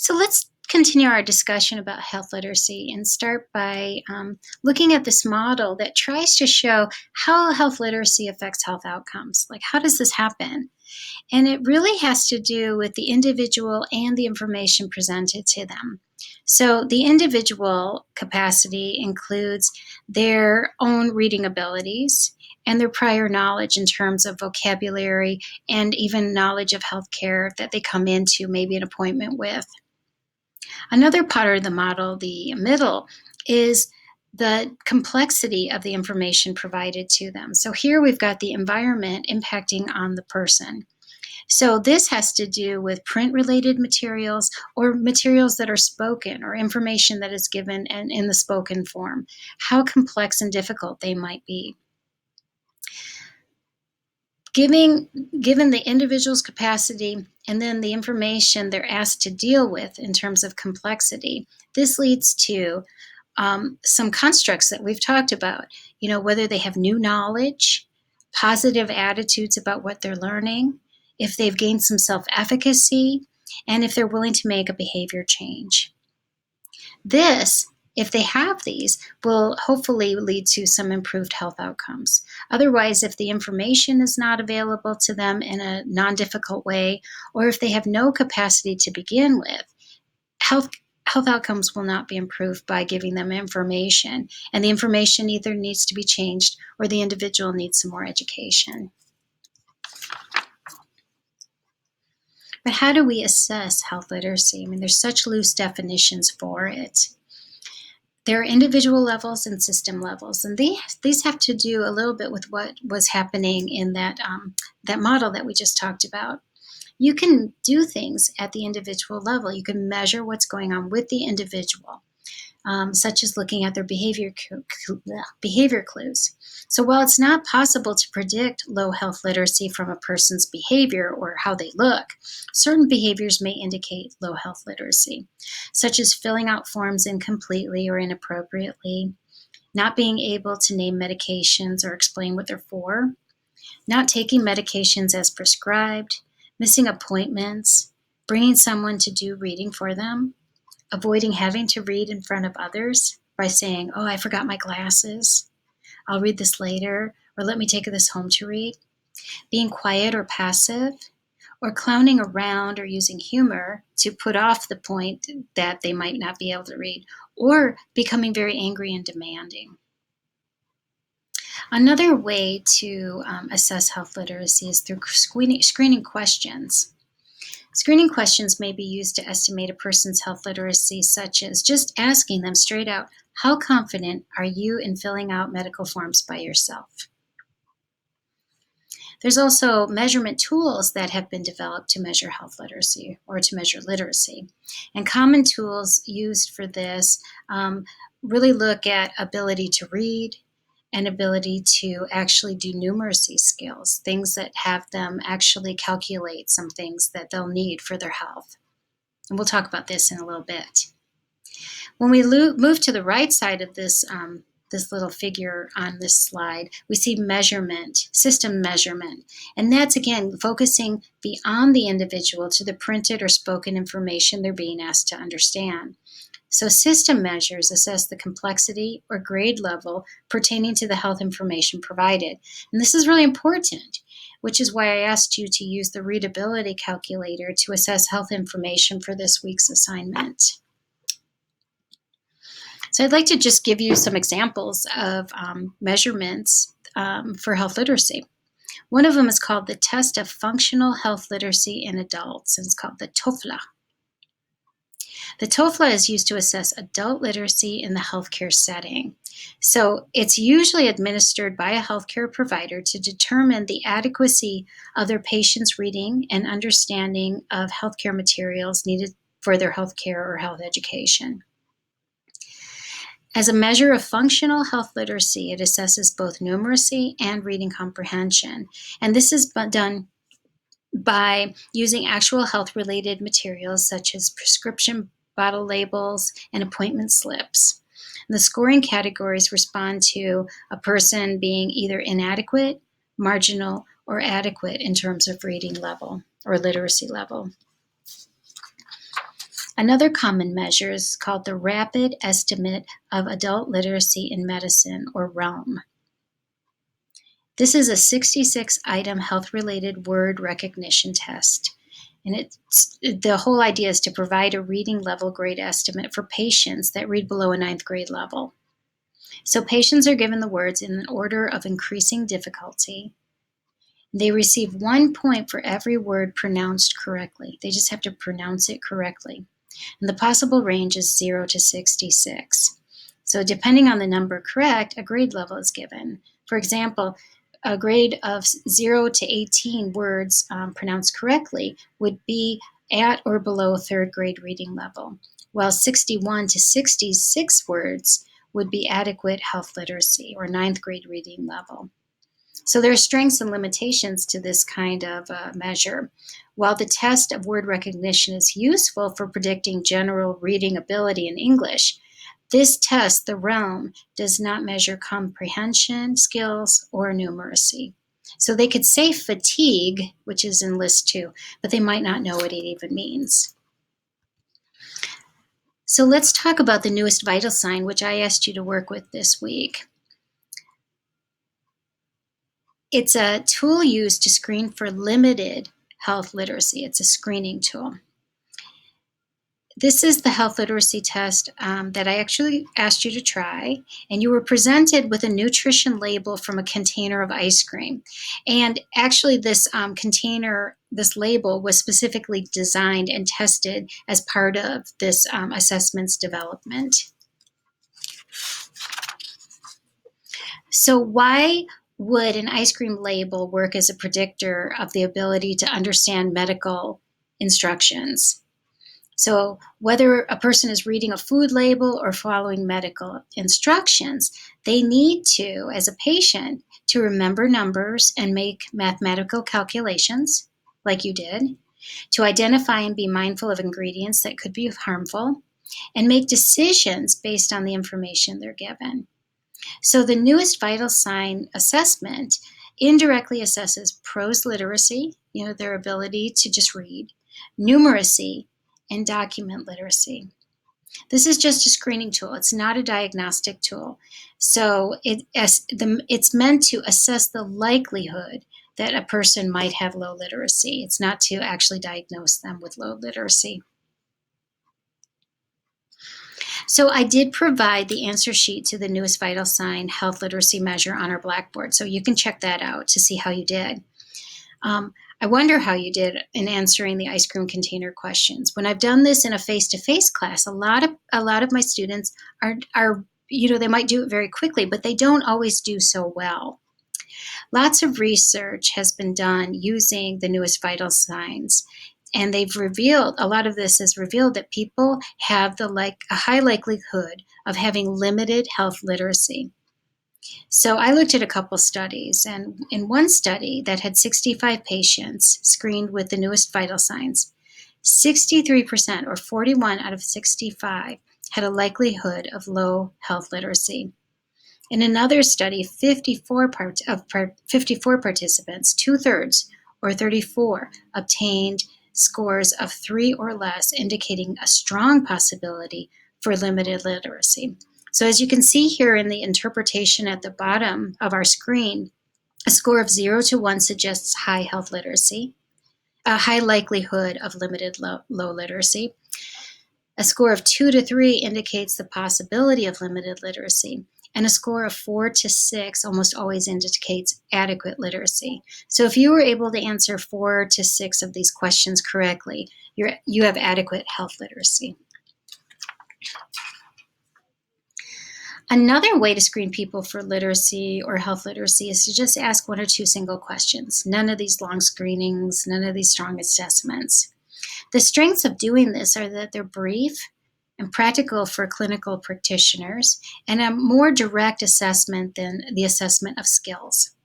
So let's continue our discussion about health literacy and start by looking at this model that tries to show how health literacy affects health outcomes. Like, how does this happen? And it really has to do with the individual and the information presented to them. So, the individual capacity includes their own reading abilities and their prior knowledge in terms of vocabulary and even knowledge of healthcare that they come into maybe an appointment with. Another part of the model, the middle, is the complexity of the information provided to them. So here we've got the environment impacting on the person. So this has to do with print-related materials or materials that are spoken or information that is given in the spoken form, how complex and difficult they might be. Given the individual's capacity and then the information they're asked to deal with in terms of complexity, this leads to some constructs that we've talked about, whether they have new knowledge, positive attitudes about what they're learning, if they've gained some self-efficacy, and if they're willing to make a behavior change. This, if they have these, will hopefully lead to some improved health outcomes. Otherwise, if the information is not available to them in a non-difficult way, or if they have no capacity to begin with, health outcomes will not be improved by giving them information. And the information either needs to be changed or the individual needs some more education. But how do we assess health literacy? I mean, there's such loose definitions for it. There are individual levels and system levels, and these have to do a little bit with what was happening in that model that we just talked about. You can do things at the individual level. You can measure what's going on with the individual, such as looking at their behavior clues. So while it's not possible to predict low health literacy from a person's behavior or how they look, certain behaviors may indicate low health literacy, such as filling out forms incompletely or inappropriately, not being able to name medications or explain what they're for, not taking medications as prescribed, missing appointments, bringing someone to do reading for them, avoiding having to read in front of others by saying, "Oh, I forgot my glasses. I'll read this later," or "Let me take this home to read." Being quiet or passive, or clowning around or using humor to put off the point that they might not be able to read, or becoming very angry and demanding. Another way to assess health literacy is through screening questions. Screening questions may be used to estimate a person's health literacy, such as just asking them straight out, "How confident are you in filling out medical forms by yourself?" There's also measurement tools that have been developed to measure health literacy or to measure literacy. And common tools used for this really look at ability to read and ability to actually do numeracy skills, things that have them actually calculate some things that they'll need for their health. And we'll talk about this in a little bit. When we move to the right side of this little figure on this slide, we see measurement, system measurement. And that's, again, focusing beyond the individual to the printed or spoken information they're being asked to understand. So system measures assess the complexity or grade level pertaining to the health information provided. And this is really important, which is why I asked you to use the readability calculator to assess health information for this week's assignment. So I'd like to just give you some examples of measurements for health literacy. One of them is called the Test of Functional Health Literacy in Adults, and it's called the TOEFL. The TOEFL is used to assess adult literacy in the healthcare setting. So it's usually administered by a healthcare provider to determine the adequacy of their patients' reading and understanding of healthcare materials needed for their healthcare or health education. As a measure of functional health literacy, it assesses both numeracy and reading comprehension. And this is done by using actual health-related materials such as prescription bottle labels and appointment slips. And the scoring categories respond to a person being either inadequate, marginal, or adequate in terms of reading level or literacy level. Another common measure is called the Rapid Estimate of Adult Literacy in Medicine, or RELM. This is a 66-item health-related word recognition test. And the whole idea is to provide a reading level grade estimate for patients that read below a 9th grade level. So patients are given the words in an order of increasing difficulty. They receive 1 point for every word pronounced correctly. They just have to pronounce it correctly. And the possible range is 0 to 66. So depending on the number correct, a grade level is given. For example, a grade of 0 to 18 words pronounced correctly would be at or below 3rd grade reading level, while 61 to 66 words would be adequate health literacy or 9th grade reading level. So there are strengths and limitations to this kind of measure. While the test of word recognition is useful for predicting general reading ability in English, this test, the RELM, does not measure comprehension, skills, or numeracy. So they could say fatigue, which is in list 2, but they might not know what it even means. So let's talk about the newest vital sign, which I asked you to work with this week. It's a tool used to screen for limited health literacy. It's a screening tool. This is the health literacy test that I actually asked you to try, and you were presented with a nutrition label from a container of ice cream. And actually this this label was specifically designed and tested as part of this assessment's development. So why would an ice cream label work as a predictor of the ability to understand medical instructions? So whether a person is reading a food label or following medical instructions, they need to, as a patient, to remember numbers and make mathematical calculations, like you did, to identify and be mindful of ingredients that could be harmful, and make decisions based on the information they're given. So the newest vital sign assessment indirectly assesses prose literacy, their ability to just read, numeracy, and document literacy. This is just a screening tool. It's not a diagnostic tool. So it's meant to assess the likelihood that a person might have low literacy. It's not to actually diagnose them with low literacy. So I did provide the answer sheet to the newest vital sign health literacy measure on our Blackboard. So you can check that out to see how you did. I wonder how you did in answering the ice cream container questions. When I've done this in a face-to-face class, a lot of my students are they might do it very quickly, but they don't always do so well. Lots of research has been done using the newest vital signs, and a lot of this has revealed that people have a high likelihood of having limited health literacy. So I looked at a couple studies, and in one study that had 65 patients screened with the newest vital signs, 63% or 41 out of 65 had a likelihood of low health literacy. In another study, 54 participants, 2/3 or 34, obtained scores of 3 or less, indicating a strong possibility for limited literacy. So as you can see here in the interpretation at the bottom of our screen, a score of 0 to 1 suggests high health literacy, a high likelihood of limited low literacy. A score of 2 to 3 indicates the possibility of limited literacy, and a score of 4 to 6 almost always indicates adequate literacy. So if you were able to answer 4 to 6 of these questions correctly, you have adequate health literacy. Another way to screen people for literacy or health literacy is to just ask 1 or 2 single questions. None of these long screenings, none of these strong assessments. The strengths of doing this are that they're brief and practical for clinical practitioners, and a more direct assessment than the assessment of skills.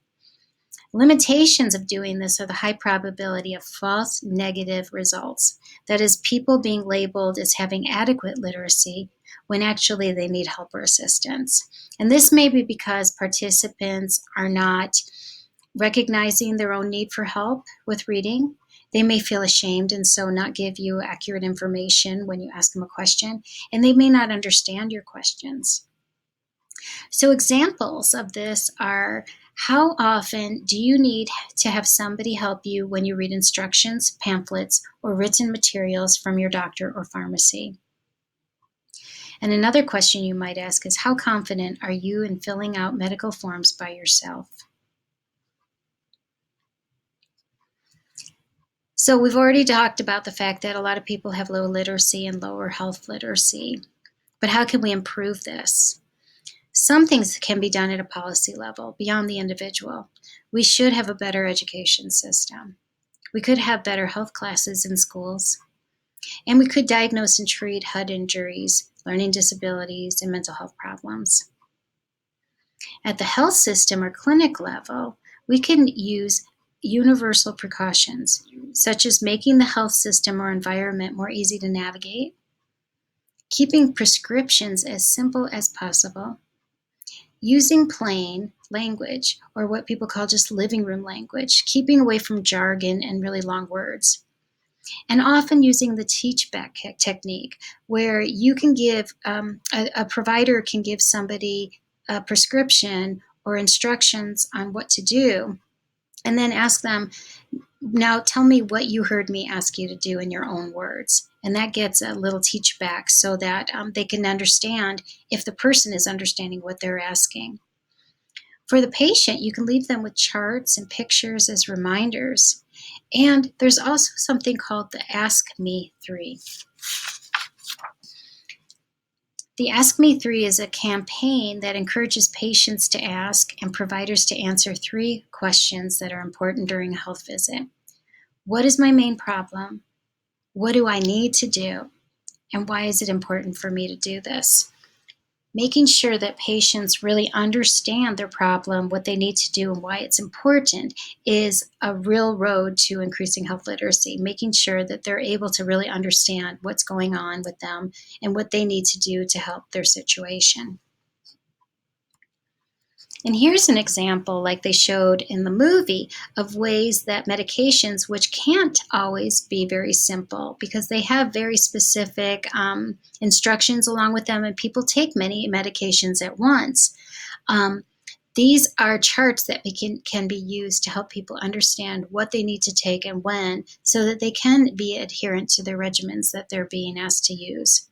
Limitations of doing this are the high probability of false negative results. That is, people being labeled as having adequate literacy when actually they need help or assistance. And this may be because participants are not recognizing their own need for help with reading. They may feel ashamed and so not give you accurate information when you ask them a question, and they may not understand your questions. So examples of this are, how often do you need to have somebody help you when you read instructions, pamphlets, or written materials from your doctor or pharmacy? And another question you might ask is, how confident are you in filling out medical forms by yourself? So we've already talked about the fact that a lot of people have low literacy and lower health literacy. But how can we improve this? Some things can be done at a policy level beyond the individual. We should have a better education system. We could have better health classes in schools. And we could diagnose and treat head injuries, learning disabilities, and mental health problems. At the health system or clinic level, we can use universal precautions, such as making the health system or environment more easy to navigate, keeping prescriptions as simple as possible, using plain language, or what people call just living room language, keeping away from jargon and really long words, and often using the teach back technique, where you can give, a provider can give somebody a prescription or instructions on what to do, and then ask them, now tell me what you heard me ask you to do in your own words. And that gets a little teach back so that they can understand if the person is understanding what they're asking. For the patient, you can leave them with charts and pictures as reminders. And there's also something called the Ask Me 3. The Ask Me 3 is a campaign that encourages patients to ask and providers to answer 3 questions that are important during a health visit. What is my main problem? What do I need to do? And why is it important for me to do this? Making sure that patients really understand their problem, what they need to do, and why it's important is a real road to increasing health literacy, making sure that they're able to really understand what's going on with them and what they need to do to help their situation. And here's an example, like they showed in the movie, of ways that medications, which can't always be very simple because they have very specific instructions along with them, and people take many medications at once. These are charts that can be used to help people understand what they need to take and when, so that they can be adherent to their regimens that they're being asked to use.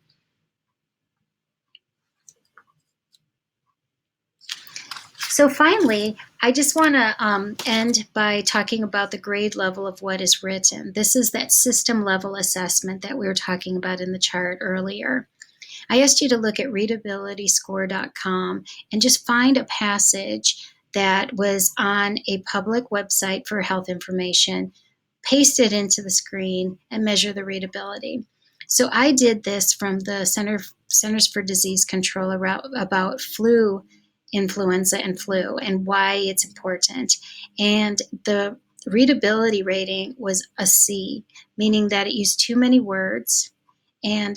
So finally, I just want to end by talking about the grade level of what is written. This is that system level assessment that we were talking about in the chart earlier. I asked you to look at readabilityscore.com and just find a passage that was on a public website for health information, paste it into the screen, and measure the readability. So I did this from the Centers for Disease Control about flu, influenza, and flu, and why it's important. And the readability rating was a C, meaning that it used too many words, and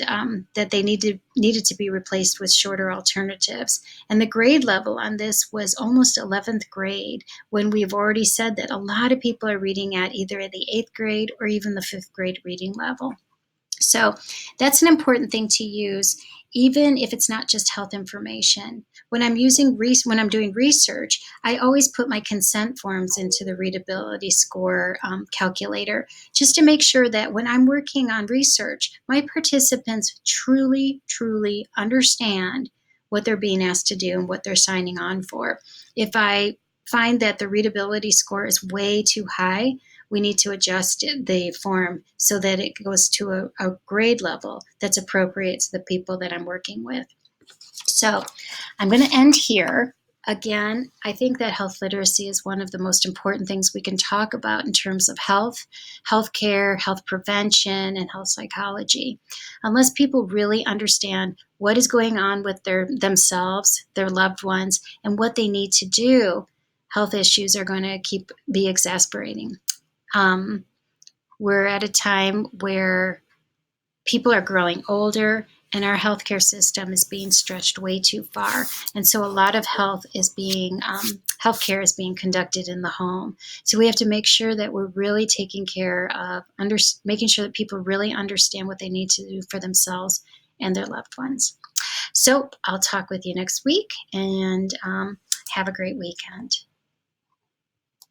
that they needed to be replaced with shorter alternatives. And the grade level on this was almost 11th grade, when we've already said that a lot of people are reading at either the 8th grade or even the 5th grade reading level. So that's an important thing to use, even if it's not just health information. When I'm doing research, I always put my consent forms into the readability score calculator, just to make sure that when I'm working on research, my participants truly, truly understand what they're being asked to do and what they're signing on for. If I find that the readability score is way too high, we need to adjust the form so that it goes to a grade level that's appropriate to the people that I'm working with. So I'm going to end here. Again, I think that health literacy is one of the most important things we can talk about in terms of health, healthcare, health prevention, and health psychology. Unless people really understand what is going on with themselves, their loved ones, and what they need to do, health issues are going to be exasperating. We're at a time where people are growing older and our healthcare system is being stretched way too far. And so a lot of health is being healthcare is being conducted in the home. So we have to make sure that we're really taking care of making sure that people really understand what they need to do for themselves and their loved ones. So I'll talk with you next week, and have a great weekend.